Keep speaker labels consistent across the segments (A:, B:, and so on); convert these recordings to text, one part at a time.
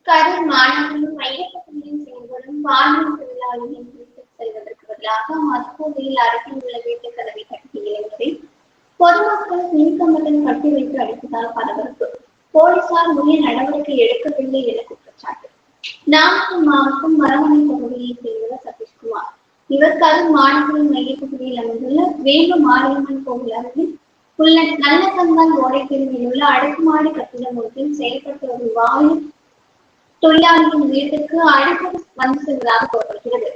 A: கரூர் மாணவர்களும் மையப்பகுதியில் செயல்படும் பாலியல் தொழிலாளிகளின் வீட்டுக்கு செல்வதற்கு பதிலாக மதுபோதையில் அருகில் உள்ள வீட்டுக் கதவை தட்டி இளைஞரை பொதுமக்கள் மின்கம்பத்துடன் கட்டி வைத்து அடித்ததால் பரபரப்பு. போலீசார் உரிய நடவடிக்கை எடுக்கவில்லை என குற்றச்சாட்டு. நாமக்கல் மாவட்டம் மரமணி பகுதியைச் சேர்ந்தவர் சதீஷ்குமார். இவர் கரூர் மாணவர்களின் மையப்பகுதியில் அமைந்துள்ள வேங்கு மாரியம்மன் கோவில் அருகில் உள்ள நல்லகந்தான் ஓடைத்தெருவில் உள்ள அடுக்குமாடி கட்டிடம் ஒன்றில் செயல்பட்டு வரும் வாயில் தொழிலாளியின் வீட்டுக்கு அடிக்கடி வந்து செல்வதாக கூறப்படுகிறது.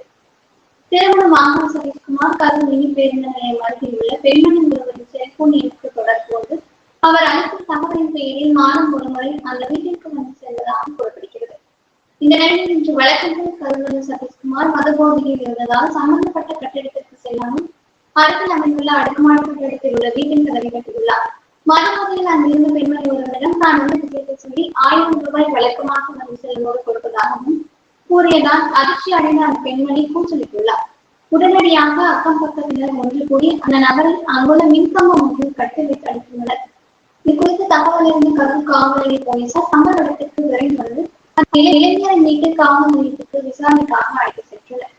A: திருமணமாக சதீஷ்குமார் கரூர் மினி பேருந்து நிலையம் அருகில் உள்ள பெண்மணி ஒருவரின் செல்போன் எண்ணுக்கு தொடர்பு கொண்டு அவர் அளித்த தகவலின் பெயரில் மாதம் ஒருமுறை அந்த வீட்டிற்கு வந்து செல்வதாக கூறப்படுகிறது. இந்த நிலையில் இன்று வழக்கறிஞர் கரூர் சதீஷ்குமார் மதுபோதையில் இருந்ததால் சம்பந்தப்பட்ட கட்டிடத்திற்கு செல்லாமல் அருகில் அமைந்துள்ள அடுக்குமாடி கட்டிடத்தில் உள்ள வீட்டின் கதவை கட்டியுள்ளார். மதுபோதையில் அங்கிருந்த பெண்மணி ஒருவரிடம் தான் உள்ள விஷயத்தை சொல்லி 1000 ரூபாய் வழக்கமாக வந்து செல்லும்போது கொடுப்பதாகவும் கூறியதால் அதிர்ச்சி அடைந்த அந்த பெண்மணி கூச்சலிட்டுள்ளார். உடனடியாக அக்கம் பக்கத்தினர் ஒன்று கூடி அந்த நபரை அங்குள்ள மின்கம்பம் ஒன்றில் கட்டி வைத்து அளித்துள்ளனர். இது குறித்து தகவல் அறிந்த கரூர் காவல் நிலைய போலீசார் சம்பவ இடத்திற்கு விரைந்து வந்து அந்த இளைஞரை மீட்டு காவல் நிலையத்துக்கு விசாரணைக்காக அழைத்து சென்றனர்.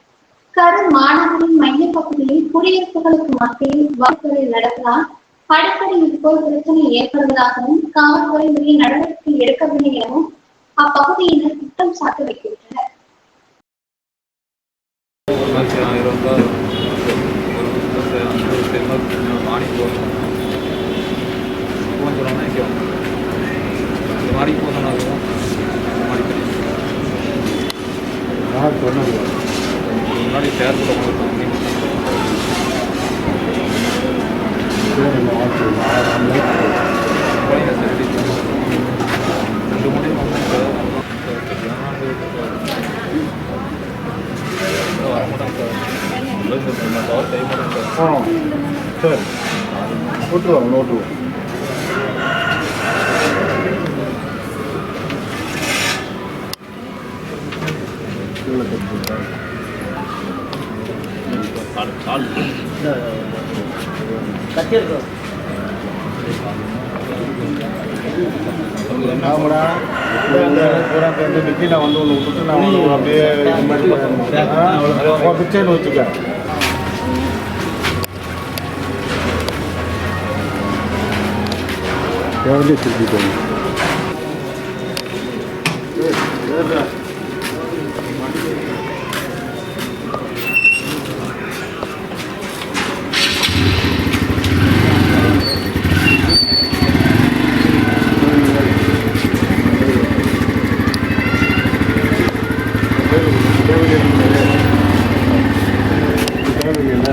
A: கரூர் மாநகரின் மைய பகுதியில் குடியிருப்புகளுக்கு மத்தியில் வகுப்புகளை நடப்பதால் அடிக்கடி இதுபோல் பிரச்சனை ஏற்படுவதாகவும் காவல்துறை உரிய நடவடிக்கை எடுக்கவில்லை எனவும் அப்பகுதியினர் குற்றம் சாட்டு வைக்கின்றனர்.
B: சரி விட்டுருவாங்க நோட்டு ஆமாடா டிக்கில வந்து ஒன்று விட்டுட்டு நான் அப்படியே பிச்சைன்னு வச்சுக்க. எவ்வளோ திருப்பி தேவையில்லை